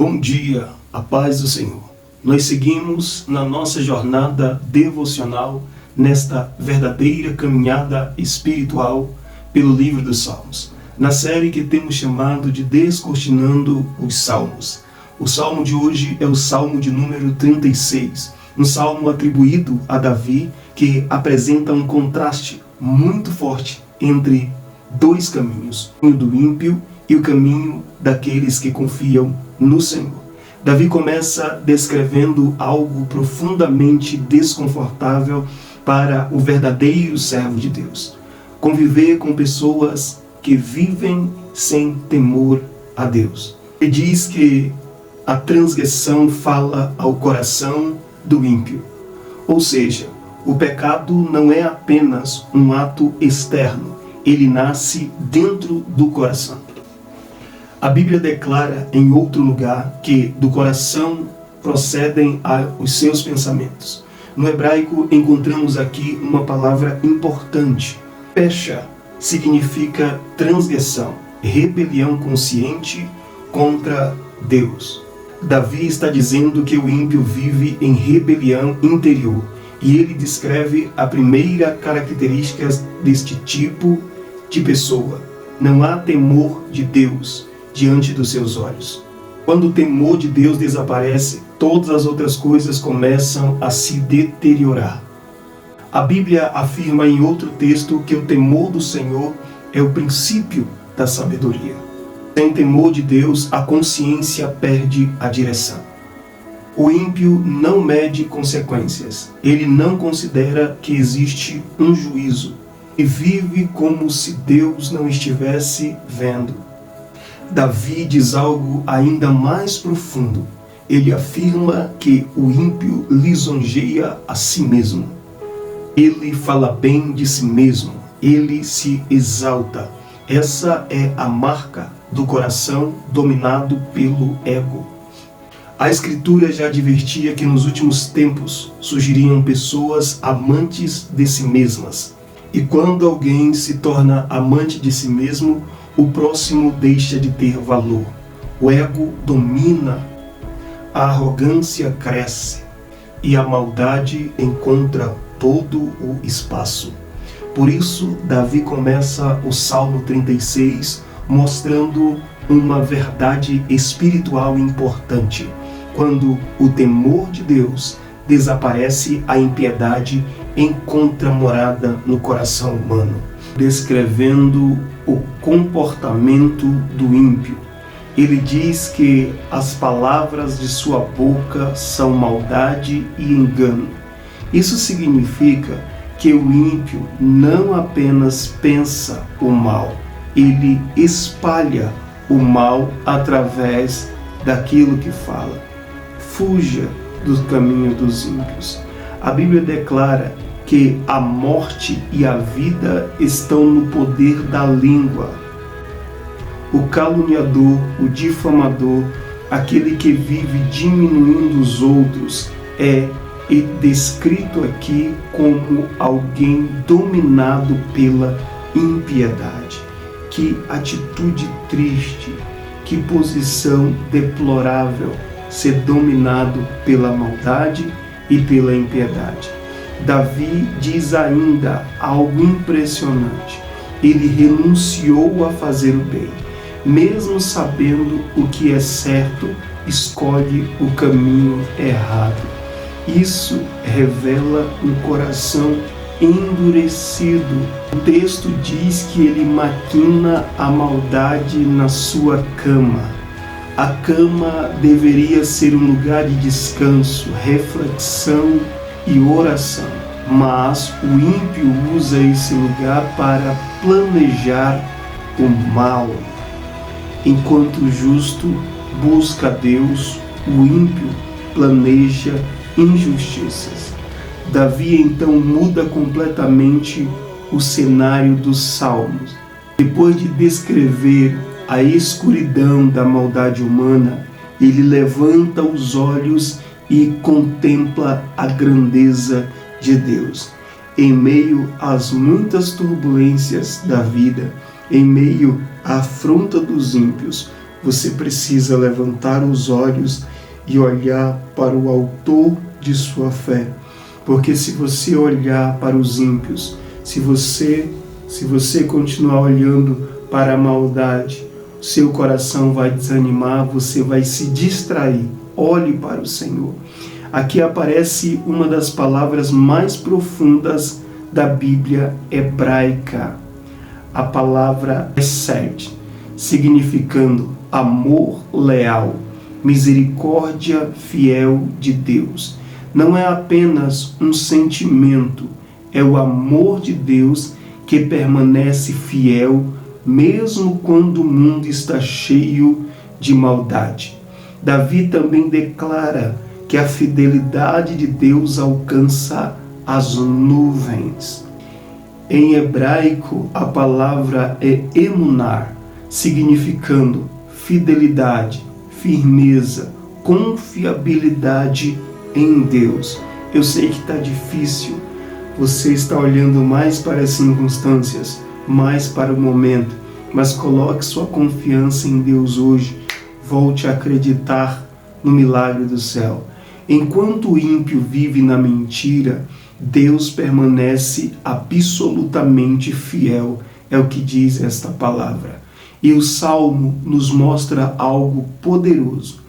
Bom dia, a paz do Senhor. Nós seguimos na nossa jornada devocional nesta verdadeira caminhada espiritual pelo livro dos Salmos, na série que temos chamado de Descortinando os Salmos. O salmo de hoje é o salmo de número 36, um salmo atribuído a Davi que apresenta um contraste muito forte entre dois caminhos, o caminho do ímpio e o caminho daqueles que confiam no Senhor. Davi começa descrevendo algo profundamente desconfortável para o verdadeiro servo de Deus: conviver com pessoas que vivem sem temor a Deus. Ele diz que a transgressão fala ao coração do ímpio, ou seja, o pecado não é apenas um ato externo, ele nasce dentro do coração. A Bíblia declara em outro lugar que do coração procedem os seus pensamentos. No hebraico encontramos aqui uma palavra importante. Pesha significa transgressão, rebelião consciente contra Deus. Davi está dizendo que o ímpio vive em rebelião interior e ele descreve a primeira característica deste tipo de pessoa: não há temor de Deus diante dos seus olhos. Quando o temor de Deus desaparece, todas as outras coisas começam a se deteriorar. A Bíblia afirma em outro texto que o temor do Senhor é o princípio da sabedoria. Sem temor de Deus, a consciência perde a direção. O ímpio não mede consequências. Ele não considera que existe um juízo e vive como se Deus não estivesse vendo. Davi diz algo ainda mais profundo. Ele afirma que o ímpio lisonjeia a si mesmo. Ele fala bem de si mesmo. Ele se exalta. Essa é a marca do coração dominado pelo ego. A Escritura já advertia que nos últimos tempos surgiriam pessoas amantes de si mesmas. E quando alguém se torna amante de si mesmo, o próximo deixa de ter valor. O ego domina, a arrogância cresce e a maldade encontra todo o espaço. Por isso, Davi começa o Salmo 36 mostrando uma verdade espiritual importante. Quando o temor de Deus desaparece, a impiedade encontra morada no coração humano, descrevendo o comportamento do ímpio. Ele diz que as palavras de sua boca são maldade e engano. Isso significa que o ímpio não apenas pensa o mal, ele espalha o mal através daquilo que fala. Fuja do caminho dos ímpios. A Bíblia declara que a morte e a vida estão no poder da língua. O caluniador, o difamador, aquele que vive diminuindo os outros, é descrito aqui como alguém dominado pela impiedade. Que atitude triste, que posição deplorável ser dominado pela maldade e pela impiedade. Davi diz ainda algo impressionante. Ele renunciou a fazer o bem. Mesmo sabendo o que é certo, escolhe o caminho errado. Isso revela um coração endurecido. O texto diz que ele maquina a maldade na sua cama. A cama deveria ser um lugar de descanso, reflexão e oração, mas o ímpio usa esse lugar para planejar o mal. Enquanto o justo busca Deus, o ímpio planeja injustiças. Davi então muda completamente o cenário dos Salmos. Depois de descrever a escuridão da maldade humana, ele levanta os olhos e contempla a grandeza de Deus. Em meio às muitas turbulências da vida, em meio à afronta dos ímpios, você precisa levantar os olhos e olhar para o autor de sua fé. Porque se você olhar para os ímpios, se você continuar olhando para a maldade, seu coração vai desanimar, você vai se distrair. Olhe para o Senhor. Aqui aparece uma das palavras mais profundas da Bíblia hebraica. A palavra hesed, significando amor leal, misericórdia fiel de Deus. Não é apenas um sentimento, é o amor de Deus que permanece fiel mesmo quando o mundo está cheio de maldade. Davi também declara que a fidelidade de Deus alcança as nuvens. Em hebraico, a palavra é emunar, significando fidelidade, firmeza, confiabilidade em Deus. Eu sei que está difícil, você está olhando mais para as circunstâncias, mais para o momento, mas coloque sua confiança em Deus hoje. Volte a acreditar no milagre do céu. Enquanto o ímpio vive na mentira, Deus permanece absolutamente fiel, é o que diz esta palavra. E o Salmo nos mostra algo poderoso.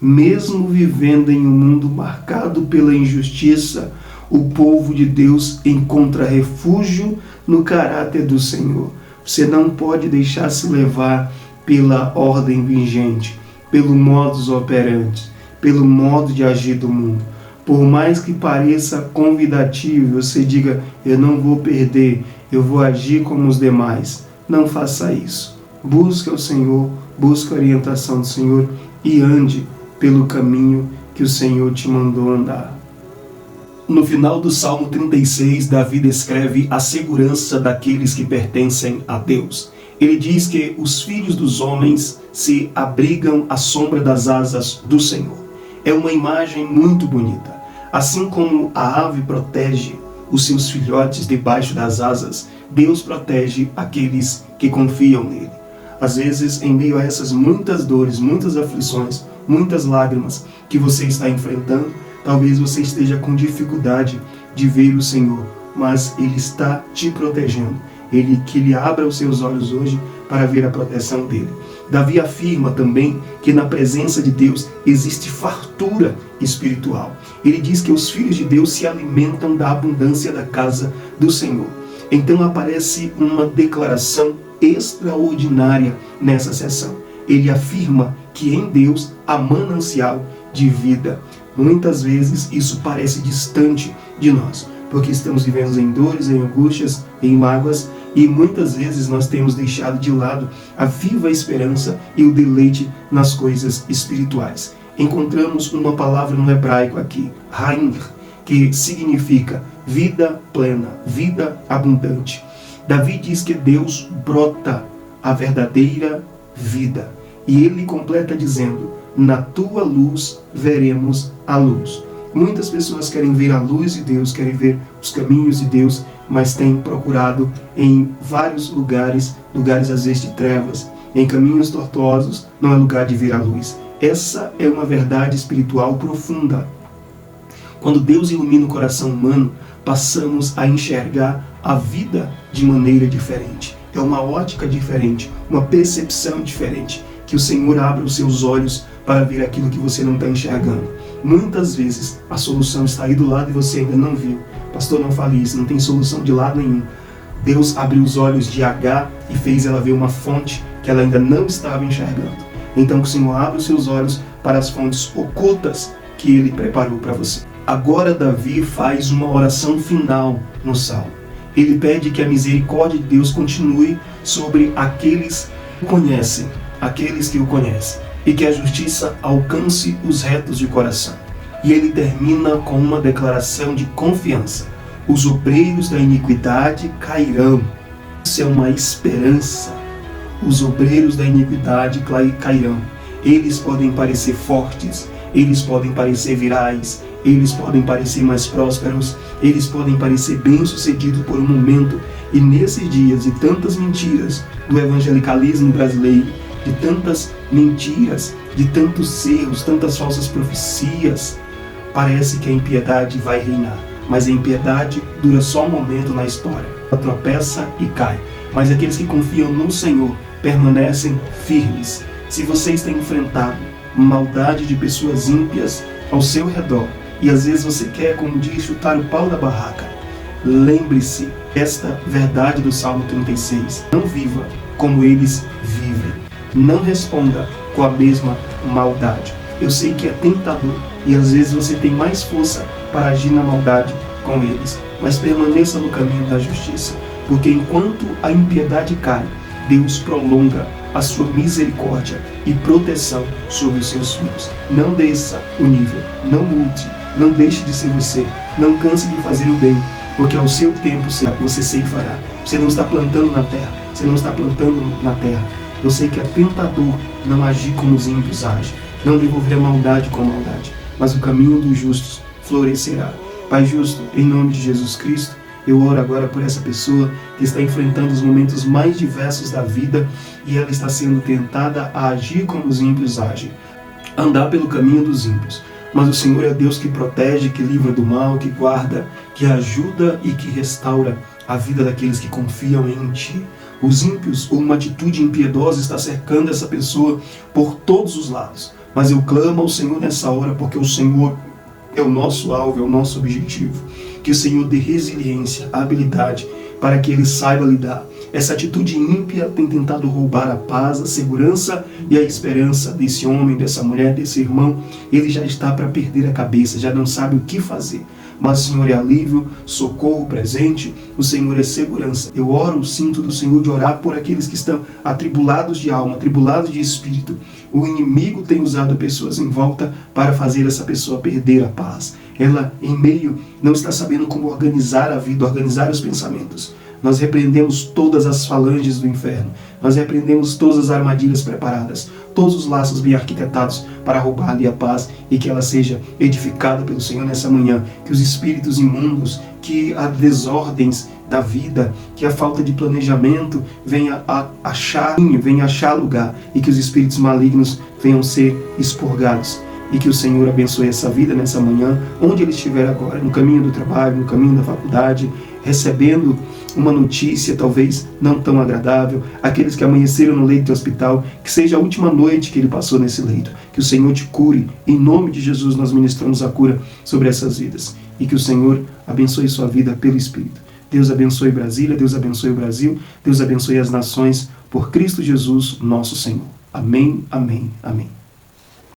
Mesmo vivendo em um mundo marcado pela injustiça, o povo de Deus encontra refúgio no caráter do Senhor. Você não pode deixar se levar pela ordem vigente, pelo modus operandi, pelo modo de agir do mundo. Por mais que pareça convidativo, você diga, eu não vou perder, eu vou agir como os demais. Não faça isso. Busque o Senhor, busque a orientação do Senhor e ande pelo caminho que o Senhor te mandou andar. No final do Salmo 36, Davi descreve a segurança daqueles que pertencem a Deus. Ele diz que os filhos dos homens se abrigam à sombra das asas do Senhor. É uma imagem muito bonita. Assim como a ave protege os seus filhotes debaixo das asas, Deus protege aqueles que confiam nele. Às vezes, em meio a essas muitas dores, muitas aflições, muitas lágrimas que você está enfrentando, talvez você esteja com dificuldade de ver o Senhor, mas Ele está te protegendo. Que Ele abra os seus olhos hoje para ver a proteção dEle. Davi afirma também que na presença de Deus existe fartura espiritual. Ele diz que os filhos de Deus se alimentam da abundância da casa do Senhor. Então aparece uma declaração extraordinária nessa sessão. Ele afirma que em Deus há manancial de vida. Muitas vezes isso parece distante de nós, porque estamos vivendo em dores, em angústias, em mágoas, e muitas vezes nós temos deixado de lado a viva esperança e o deleite nas coisas espirituais. Encontramos uma palavra no hebraico aqui, Haim, que significa vida plena, vida abundante. Davi diz que Deus brota a verdadeira vida. E ele completa dizendo, na tua luz veremos a luz. Muitas pessoas querem ver a luz de Deus, querem ver os caminhos de Deus, mas têm procurado em vários lugares às vezes de trevas, em caminhos tortuosos, não é lugar de ver a luz. Essa é uma verdade espiritual profunda. Quando Deus ilumina o coração humano, passamos a enxergar a vida de maneira diferente. É uma ótica diferente, uma percepção diferente. Que o Senhor abra os seus olhos para ver aquilo que você não está enxergando. Muitas vezes a solução está aí do lado e você ainda não viu. Pastor, não fale isso, não tem solução de lado nenhum. Deus abriu os olhos de H e fez ela ver uma fonte que ela ainda não estava enxergando. Então que o Senhor abra os seus olhos para as fontes ocultas que Ele preparou para você. Agora Davi faz uma oração final no Salmo. Ele pede que a misericórdia de Deus continue sobre aqueles que o conhecem, e que a justiça alcance os retos de coração. E ele termina com uma declaração de confiança. Os obreiros da iniquidade cairão. Isso é uma esperança. Os obreiros da iniquidade cairão. Eles podem parecer fortes, eles podem parecer virais, eles podem parecer mais prósperos, eles podem parecer bem-sucedidos por um momento. E nesses dias e tantas mentiras do evangelicalismo brasileiro, de tantas mentiras, de tantos erros, tantas falsas profecias. Parece que a impiedade vai reinar, mas a impiedade dura só um momento na história. Ela tropeça e cai, mas aqueles que confiam no Senhor permanecem firmes. Se você está enfrentado maldade de pessoas ímpias ao seu redor, e às vezes você quer, como diz, chutar o pau da barraca, lembre-se desta verdade do Salmo 36. Não viva como eles vivem. Não responda com a mesma maldade. Eu sei que é tentador e às vezes você tem mais força para agir na maldade com eles, mas permaneça no caminho da justiça, porque enquanto a impiedade cai, Deus prolonga a sua misericórdia e proteção sobre os seus filhos. Não desça o nível, não mude, não deixe de ser você, não canse de fazer o bem, porque ao seu tempo você ceifará. Você não está plantando na terra, você não está plantando na terra. Eu sei que é tentador não agir como os ímpios agem, não devolver a maldade com a maldade, mas o caminho dos justos florescerá. Pai justo, em nome de Jesus Cristo, eu oro agora por essa pessoa que está enfrentando os momentos mais diversos da vida e ela está sendo tentada a agir como os ímpios agem, andar pelo caminho dos ímpios. Mas o Senhor é Deus que protege, que livra do mal, que guarda, que ajuda e que restaura a vida daqueles que confiam em Ti. Os ímpios, ou uma atitude impiedosa, está cercando essa pessoa por todos os lados. Mas eu clamo ao Senhor nessa hora, porque o Senhor é o nosso alvo, é o nosso objetivo. Que o Senhor dê resiliência, habilidade, para que ele saiba lidar. Essa atitude ímpia tem tentado roubar a paz, a segurança e a esperança desse homem, dessa mulher, desse irmão. Ele já está para perder a cabeça, já não sabe o que fazer. Mas o Senhor é alívio, socorro presente, o Senhor é segurança. Eu oro o cinto do Senhor de orar por aqueles que estão atribulados de alma, atribulados de espírito. O inimigo tem usado pessoas em volta para fazer essa pessoa perder a paz. Ela, em meio, não está sabendo como organizar a vida, organizar os pensamentos. Nós repreendemos todas as falanges do inferno. Nós repreendemos todas as armadilhas preparadas, todos os laços bem arquitetados para roubar-lhe a paz e que ela seja edificada pelo Senhor nessa manhã. Que os espíritos imundos, que as desordens da vida, que a falta de planejamento venha a achar lugar e que os espíritos malignos venham ser expurgados. E que o Senhor abençoe essa vida nessa manhã, onde ele estiver agora, no caminho do trabalho, no caminho da faculdade, recebendo uma notícia talvez não tão agradável, aqueles que amanheceram no leito do hospital, que seja a última noite que ele passou nesse leito, que o Senhor te cure, em nome de Jesus nós ministramos a cura sobre essas vidas, e que o Senhor abençoe sua vida pelo Espírito. Deus abençoe Brasília, Deus abençoe o Brasil, Deus abençoe as nações, por Cristo Jesus, nosso Senhor. Amém, amém, amém.